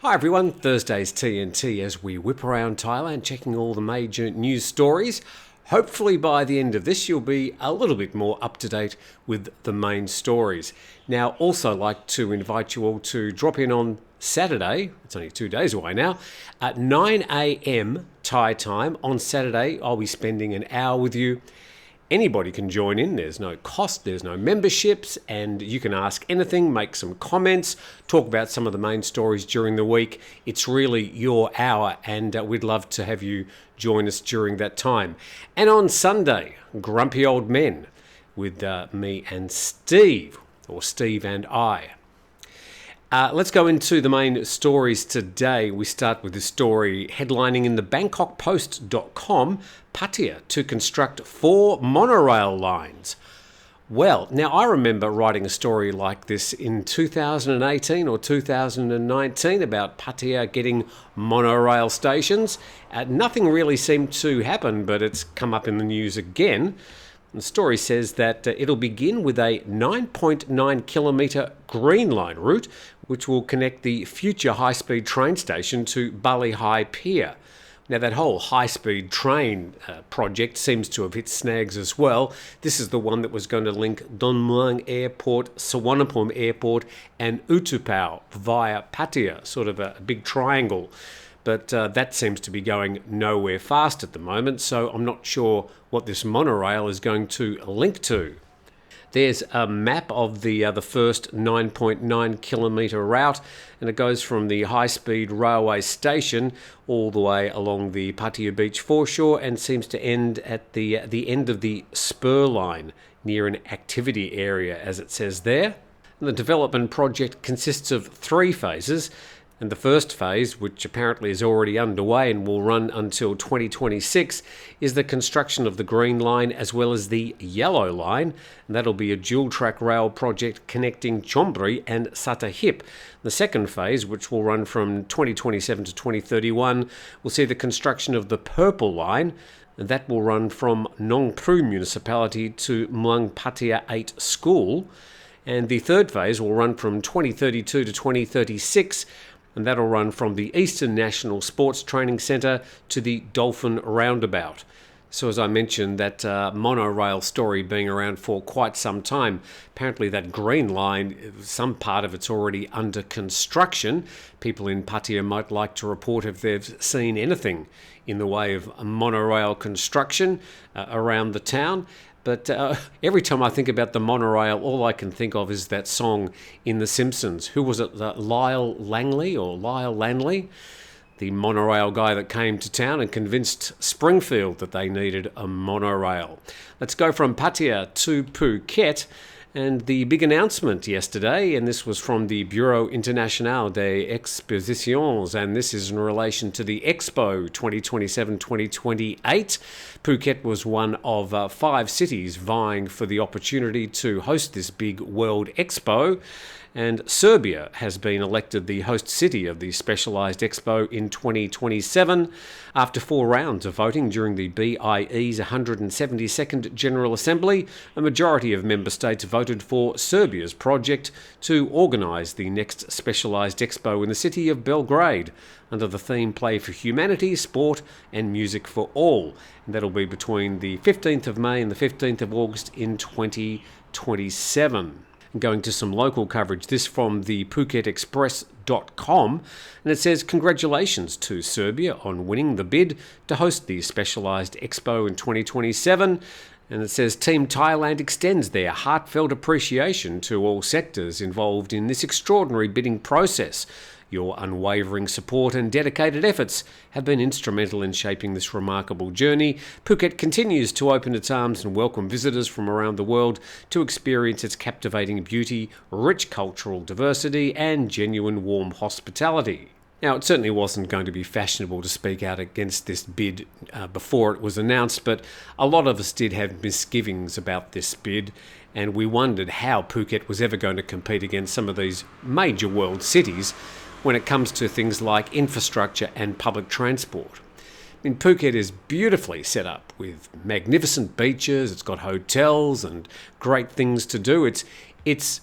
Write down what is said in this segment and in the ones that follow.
Hi everyone, Thursday's TNT as we whip around Thailand checking all the major news stories. Hopefully by the end of this you'll be a little bit more up to date with the main stories. Now also like to invite you all to drop in on Saturday, it's only 2 days away now, at 9 a.m. Thai time on Saturday. I'll be spending an hour with you. Anybody can join in, there's no cost, there's no memberships, and you can ask anything, make some comments, talk about some of the main stories during the week. It's really your hour, and we'd love to have you join us during that time. And on Sunday, Grumpy Old Men with me and Steve, or Steve and I. Let's go into the main stories today. We start with this story headlining in the BangkokPost.com, Pattaya to construct 4 monorail lines. Well, now I remember writing a story like this in 2018 or 2019 about Pattaya getting monorail stations. Nothing really seemed to happen, but it's come up in the news again. The story says that it'll begin with a 9.9 kilometre Green Line route, which will connect the future high-speed train station to Bali High Pier. Now, that whole high-speed train project seems to have hit snags as well. This is the one that was going to link Tham Luang Airport, Suvarnabhumi Airport, and Utupao via Pattaya, sort of a big triangle. But that seems to be going nowhere fast at the moment, so I'm not sure what this monorail is going to link to. There's a map of the first 9.9 kilometre route, and it goes from the high-speed railway station all the way along the Pattaya Beach foreshore and seems to end at the end of the spur line near an activity area, as it says there. And the development project consists of 3 phases. And the first phase, which apparently is already underway and will run until 2026, is the construction of the Green Line as well as the Yellow Line. And that'll be a dual-track rail project connecting Chonburi and Sattahip. The second phase, which will run from 2027 to 2031, will see the construction of the Purple Line. And that will run from Nong Pru Municipality to Muang Pattaya 8 School. And the third phase will run from 2032 to 2036, and that'll run from the Eastern National Sports Training Centre to the Dolphin Roundabout. So as I mentioned, that monorail story being around for quite some time. Apparently that Green Line, some part of it's already under construction. People in Pattaya might like to report if they've seen anything in the way of monorail construction around the town. But every time I think about the monorail, all I can think of is that song in The Simpsons. Who was it? Lyle Lanley? The monorail guy that came to town and convinced Springfield that they needed a monorail. Let's go from Pattaya to Phuket. And the big announcement yesterday, and this was from the Bureau International des Expositions, and this is in relation to the Expo 2027-2028. Phuket was one of 5 cities vying for the opportunity to host this big World Expo. And Serbia has been elected the host city of the Specialised Expo in 2027. After 4 rounds of voting during the BIE's 172nd General Assembly, a majority of member states voted for Serbia's project to organise the next Specialised Expo in the city of Belgrade under the theme Play for Humanity, Sport and Music for All. And that'll be between the 15th of May and the 15th of August in 2027. Going to some local coverage, this from the PhuketExpress.com, and it says, congratulations to Serbia on winning the bid to host the Specialised Expo in 2027. And it says, Team Thailand extends their heartfelt appreciation to all sectors involved in this extraordinary bidding process. Your unwavering support and dedicated efforts have been instrumental in shaping this remarkable journey. Phuket continues to open its arms and welcome visitors from around the world to experience its captivating beauty, rich cultural diversity, and genuine warm hospitality. Now, it certainly wasn't going to be fashionable to speak out against this bid before it was announced, but a lot of us did have misgivings about this bid, and we wondered how Phuket was ever going to compete against some of these major world cities when it comes to things like infrastructure and public transport. I mean, Phuket is beautifully set up with magnificent beaches, it's got hotels and great things to do. It's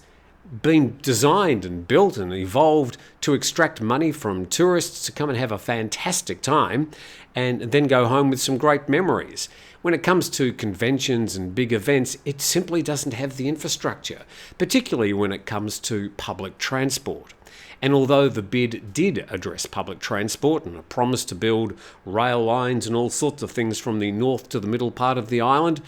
been designed and built and evolved to extract money from tourists to come and have a fantastic time and then go home with some great memories. When it comes to conventions and big events, it simply doesn't have the infrastructure, particularly when it comes to public transport. And although the bid did address public transport and a promise to build rail lines and all sorts of things from the north to the middle part of the island,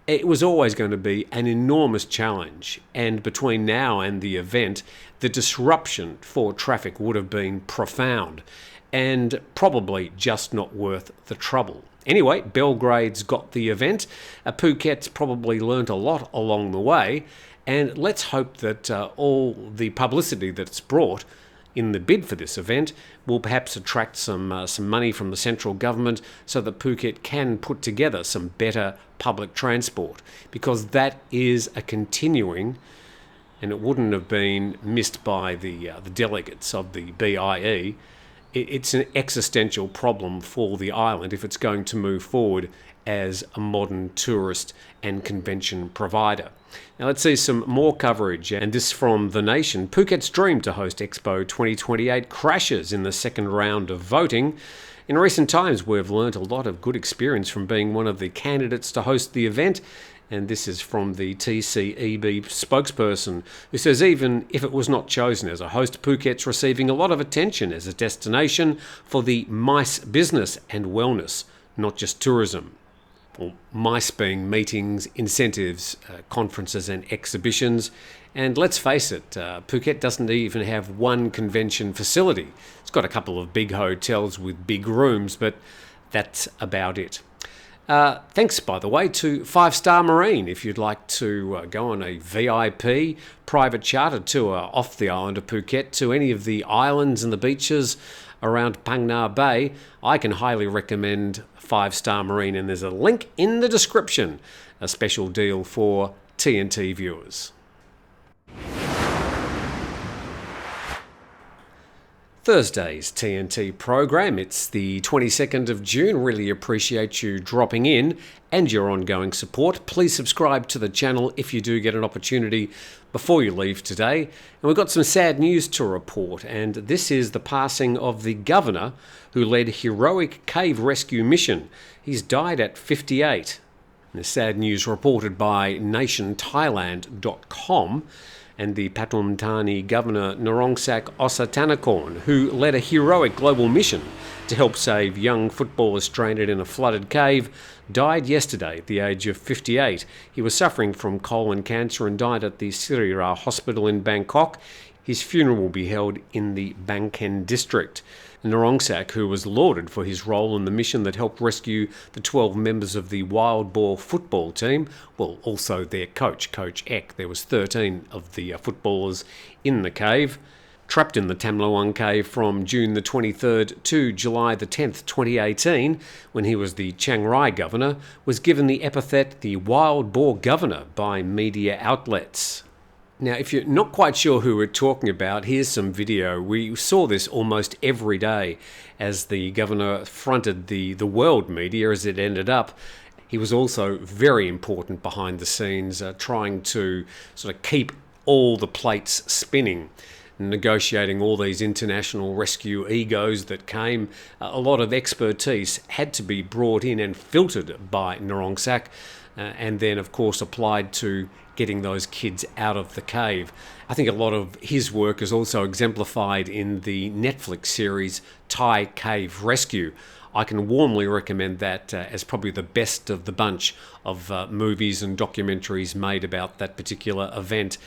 it was always going to be an enormous challenge. And between now and the event, the disruption for traffic would have been profound and probably just not worth the trouble. Anyway, Belgrade's got the event. Phuket's probably learnt a lot along the way. And let's hope that all the publicity that's brought in the bid for this event will perhaps attract some money from the central government so that Phuket can put together some better public transport, because that is a continuing, and it wouldn't have been missed by the delegates of the BIE. It's an existential problem for the island if it's going to move forward as a modern tourist and convention provider. Now let's see some more coverage, and this from The Nation. Phuket's dream to host Expo 2028 crashes in the second round of voting. In recent times, we've learnt a lot of good experience from being one of the candidates to host the event, and this is from the TCEB spokesperson, who says even if it was not chosen as a host, Phuket's receiving a lot of attention as a destination for the MICE business and wellness, not just tourism. Well, MICE being meetings, incentives, conferences and exhibitions. And let's face it, Phuket doesn't even have one convention facility. It's got a couple of big hotels with big rooms, but that's about it. Thanks, by the way, to 5 Star Marine. If you'd like to go on a VIP private charter tour off the island of Phuket to any of the islands and the beaches around Phang Nga Bay, I can highly recommend 5 Star Marine, and there's a link in the description, a special deal for TNT viewers. Thursday's TNT program. It's the 22nd of June. Really appreciate you dropping in and your ongoing support. Please subscribe to the channel if you do get an opportunity before you leave today. And we've got some sad news to report, and this is the passing of the governor who led heroic cave rescue mission. He's died at 58. And the sad news reported by nationthailand.com. And the Patongtarn Governor Narongsak Osatanakorn, who led a heroic global mission to help save young footballers stranded in a flooded cave, died yesterday at the age of 58. He was suffering from colon cancer and died at the Sirira Hospital in Bangkok. His funeral will be held in the Bangkok district. Narongsak, who was lauded for his role in the mission that helped rescue the 12 members of the wild boar football team, well, also their coach, Coach Ek. There was 13 of the footballers in the cave, trapped in the Tham Luang cave from June the 23rd to July the 10th, 2018, when he was the Chiang Rai governor, was given the epithet the Wild Boar Governor by media outlets. Now, if you're not quite sure who we're talking about, here's some video. We saw this almost every day as the governor fronted the world media as it ended up. He was also very important behind the scenes, trying to sort of keep all the plates spinning, negotiating all these international rescue egos that came. A lot of expertise had to be brought in and filtered by Narongsak, and then, of course, applied to getting those kids out of the cave. I think a lot of his work is also exemplified in the Netflix series Thai Cave Rescue. I can warmly recommend that as probably the best of the bunch of movies and documentaries made about that particular event,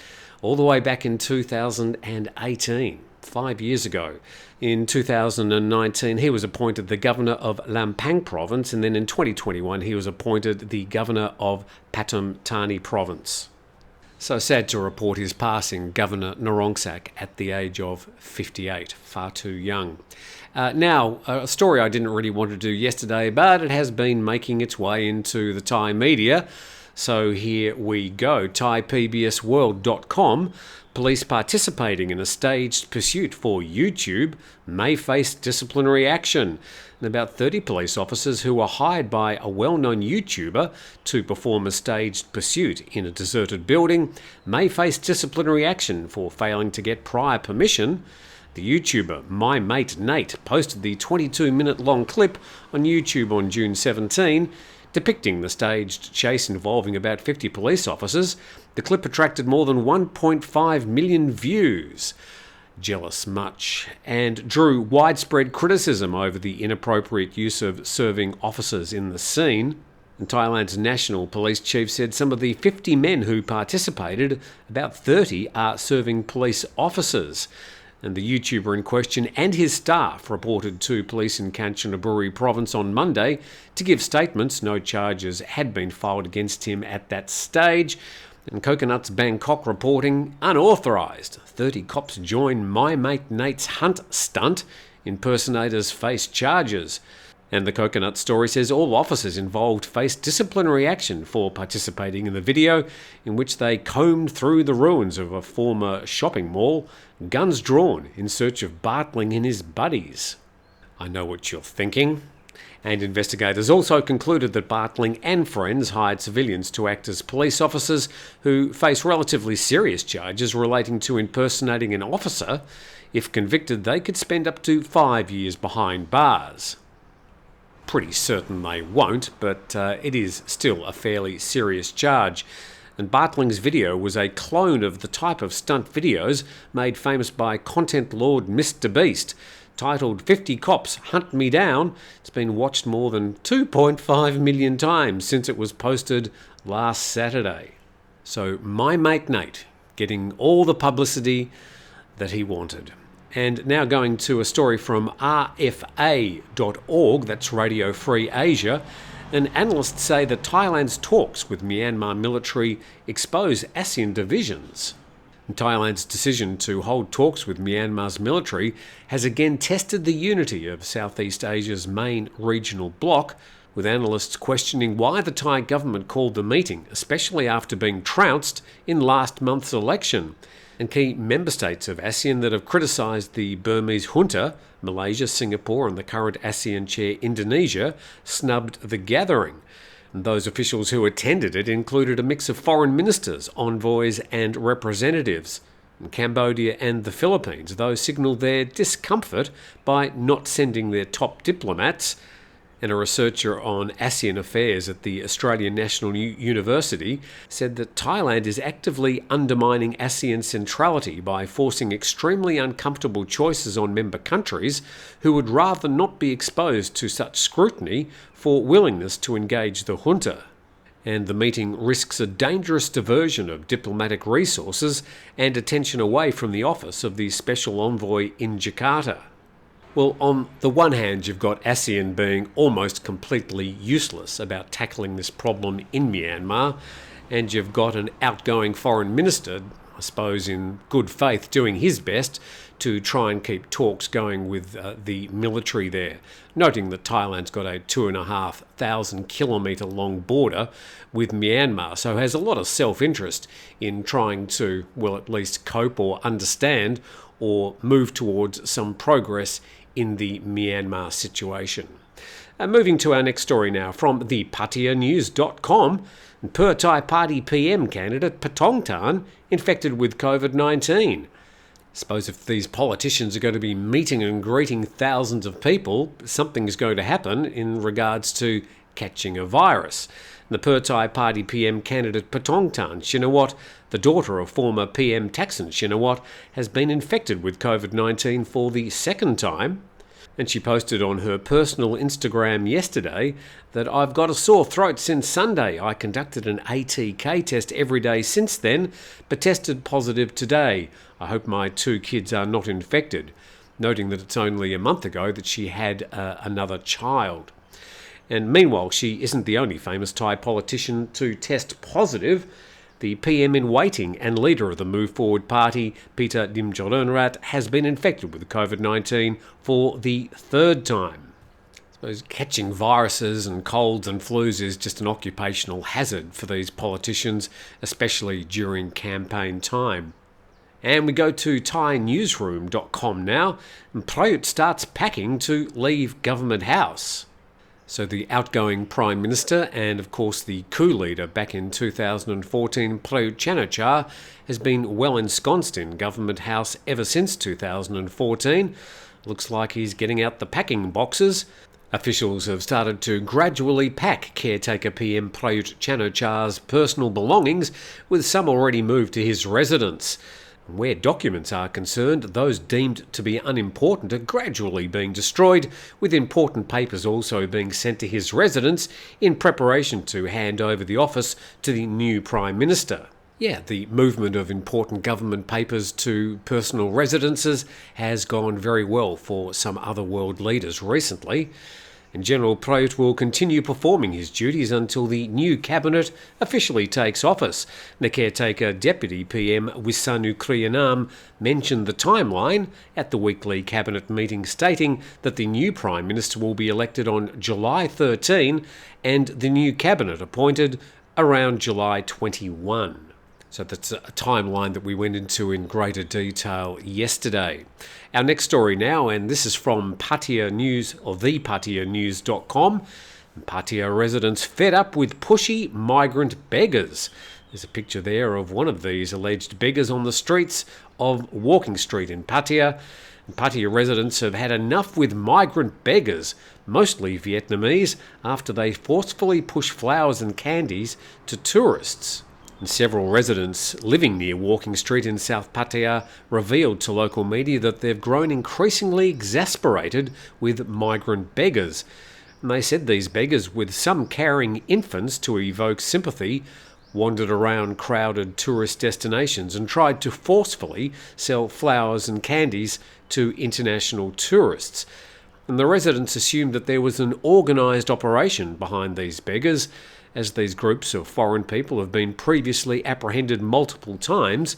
all the way back in 2018, 5 years ago. In 2019, he was appointed the governor of Lampang province, and then in 2021, he was appointed the governor of Patongtarn province. So sad to report his passing, Governor Narongsak, at the age of 58, far too young. Now, a story I didn't really want to do yesterday, but it has been making its way into the Thai media. So here we go. ThaiPBSWorld.com. Police participating in a staged pursuit for YouTube may face disciplinary action. And about 30 police officers who were hired by a well-known YouTuber to perform a staged pursuit in a deserted building may face disciplinary action for failing to get prior permission. The YouTuber, My Mate Nate, posted the 22-minute-long clip on YouTube on June 17, depicting the staged chase involving about 50 police officers. The clip attracted more than 1.5 million views. Jealous much, and drew widespread criticism over the inappropriate use of serving officers in the scene. And Thailand's national police chief said some of the 50 men who participated, about 30 are serving police officers. And the YouTuber in question and his staff reported to police in Kanchanaburi province on Monday to give statements. No charges had been filed against him at that stage. And Coconut's Bangkok reporting, unauthorised. 30 cops join My Mate Nate's hunt stunt. Impersonators face charges. And the Coconut story says all officers involved face disciplinary action for participating in the video, in which they combed through the ruins of a former shopping mall, guns drawn in search of Bartling and his buddies. I know what you're thinking. And investigators also concluded that Bartling and friends hired civilians to act as police officers who face relatively serious charges relating to impersonating an officer. If convicted, they could spend up to 5 years behind bars. Pretty certain they won't, but it is still a fairly serious charge. And Bartling's video was a clone of the type of stunt videos made famous by content lord Mr. Beast. Titled 50 Cops Hunt Me Down, it's been watched more than 2.5 million times since it was posted last Saturday. So My Mate Nate getting all the publicity that he wanted. And now going to a story from RFA.org, that's Radio Free Asia. And analysts say that Thailand's talks with Myanmar military expose ASEAN divisions. Thailand's decision to hold talks with Myanmar's military has again tested the unity of Southeast Asia's main regional bloc, with analysts questioning why the Thai government called the meeting, especially after being trounced in last month's election. And key member states of ASEAN that have criticised the Burmese junta, Malaysia, Singapore and the current ASEAN chair Indonesia, snubbed the gathering. And those officials who attended it included a mix of foreign ministers, envoys and representatives. And Cambodia and the Philippines, though, signalled their discomfort by not sending their top diplomats. And a researcher on ASEAN affairs at the Australian National University said that Thailand is actively undermining ASEAN centrality by forcing extremely uncomfortable choices on member countries who would rather not be exposed to such scrutiny for willingness to engage the junta. And the meeting risks a dangerous diversion of diplomatic resources and attention away from the office of the Special Envoy in Jakarta. Well, on the one hand, you've got ASEAN being almost completely useless about tackling this problem in Myanmar, and you've got an outgoing foreign minister, I suppose in good faith, doing his best to try and keep talks going with the military there, noting that Thailand's got a 2,500 kilometre long border with Myanmar, so has a lot of self-interest in trying to, well, at least cope or understand or move towards some progress in the Myanmar situation. Moving to our next story now from the PattayaNews.com. Pheu Thai PM candidate Patongtarn infected with COVID-19. Suppose if these politicians are going to be meeting and greeting thousands of people, something's going to happen in regards to catching a virus. The Pheu Thai PM candidate Patongtarn Shinawatra, the daughter of former PM Thaksin Shinawatra, has been infected with COVID-19 for the second time. And she posted on her personal Instagram yesterday that I've got a sore throat since Sunday. I conducted an ATK test every day since then, but tested positive today. I hope my 2 kids are not infected, noting that it's only a month ago that she had another child. And meanwhile, she isn't the only famous Thai politician to test positive. The PM-in-waiting and leader of the Move Forward Party, Peter Limjaroenrat, has been infected with COVID-19 for the third time. Those catching viruses and colds and flus is just an occupational hazard for these politicians, especially during campaign time. And we go to thainewsroom.com now, and Prayut starts packing to leave Government House. So the outgoing Prime Minister and of course the coup leader back in 2014, Prayut Chan-o-cha, has been well ensconced in Government House ever since 2014. Looks like he's getting out the packing boxes. Officials have started to gradually pack caretaker PM Prayut Chan-o-cha's personal belongings, with some already moved to his residence. Where documents are concerned, those deemed to be unimportant are gradually being destroyed, with important papers also being sent to his residence in preparation to hand over the office to the new Prime Minister. Yeah, the movement of important government papers to personal residences has gone very well for some other world leaders recently. And General Prayut will continue performing his duties until the new cabinet officially takes office. The caretaker Deputy PM Wisanu Kriyanam mentioned the timeline at the weekly cabinet meeting, stating that the new Prime Minister will be elected on July 13 and the new cabinet appointed around July 21. So that's a timeline that we went into in greater detail yesterday. Our next story now, and this is from Pattaya News, or thepattayanews.com. Pattaya residents fed up with pushy migrant beggars. There's a picture there of one of these alleged beggars on the streets of Walking Street in Pattaya. Pattaya residents have had enough with migrant beggars, mostly Vietnamese, after they forcefully push flowers and candies to tourists. And several residents living near Walking Street in South Pattaya revealed to local media that they've grown increasingly exasperated with migrant beggars. And they said these beggars, with some carrying infants to evoke sympathy, wandered around crowded tourist destinations and tried to forcefully sell flowers and candies to international tourists. And the residents assumed that there was an organised operation behind these beggars, as these groups of foreign people have been previously apprehended multiple times,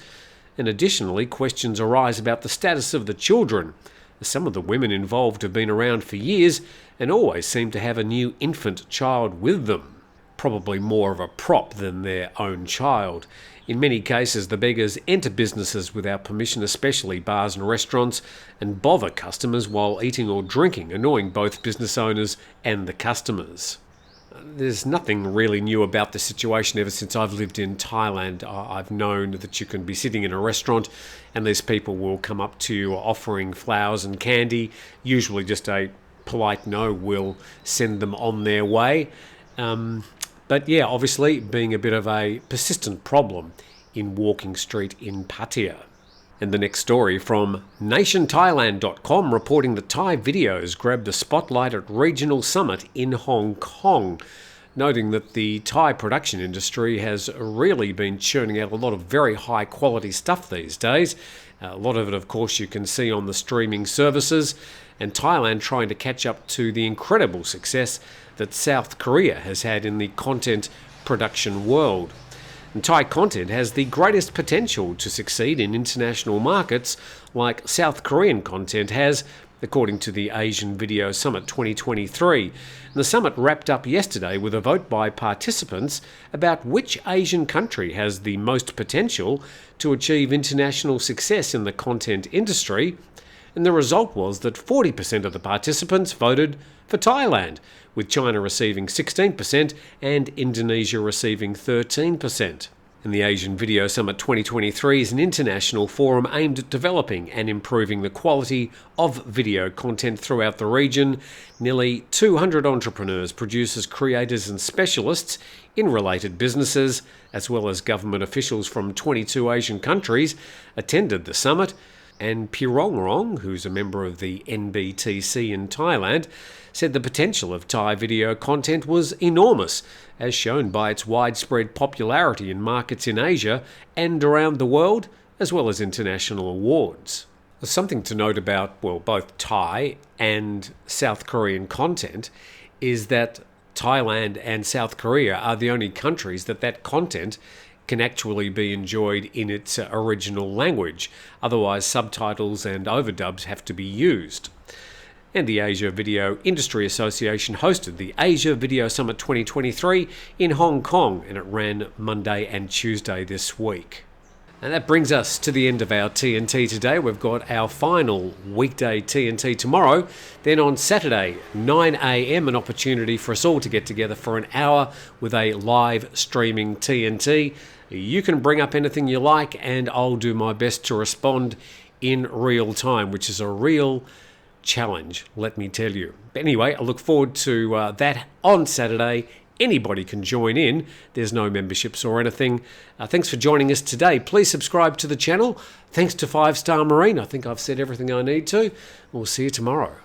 and additionally questions arise about the status of the children, as some of the women involved have been around for years and always seem to have a new infant child with them, probably more of a prop than their own child. In many cases, the beggars enter businesses without permission, especially bars and restaurants, and bother customers while eating or drinking, annoying both business owners and the customers. There's nothing really new about the situation. Ever since I've lived in Thailand, I've known that you can be sitting in a restaurant and these people will come up to you offering flowers and candy. Usually just a polite no will send them on their way. But yeah, obviously being a bit of a persistent problem in Walking Street in Pattaya. And the next story from nationthailand.com, reporting that Thai videos grabbed the spotlight at regional summit in Hong Kong, noting that the Thai production industry has really been churning out a lot of very high quality stuff these days. A lot of it, of course, you can see on the streaming services, and Thailand trying to catch up to the incredible success that South Korea has had in the content production world. And Thai content has the greatest potential to succeed in international markets like South Korean content has, according to the Asian Video Summit 2023. And the summit wrapped up yesterday with a vote by participants about which Asian country has the most potential to achieve international success in the content industry. And the result was that 40% of the participants voted for Thailand, with China receiving 16% and Indonesia receiving 13%. And the Asian Video Summit 2023 is an international forum aimed at developing and improving the quality of video content throughout the region. Nearly 200 entrepreneurs, producers, creators and specialists in related businesses, as well as government officials from 22 Asian countries, attended the summit. And Pirongrong, who's a member of the NBTC in Thailand, said the potential of Thai video content was enormous, as shown by its widespread popularity in markets in Asia and around the world, as well as international awards. Something to note about, well, both Thai and South Korean content is that Thailand and South Korea are the only countries that content can actually be enjoyed in its original language. Otherwise, subtitles and overdubs have to be used. And the Asia Video Industry Association hosted the Asia Video Summit 2023 in Hong Kong, and it ran Monday and Tuesday this week. And that brings us to the end of our TNT today. We've got our final weekday TNT tomorrow. Then on Saturday, 9 a.m, an opportunity for us all to get together for an hour with a live streaming TNT. You can bring up anything you like, and I'll do my best to respond in real time, which is a real challenge, let me tell you. But anyway, I look forward to that on Saturday. Anybody can join in. There's no memberships or anything. Thanks for joining us today. Please subscribe to the channel. Thanks to 5 Star Marine. I think I've said everything I need to. We'll see you tomorrow.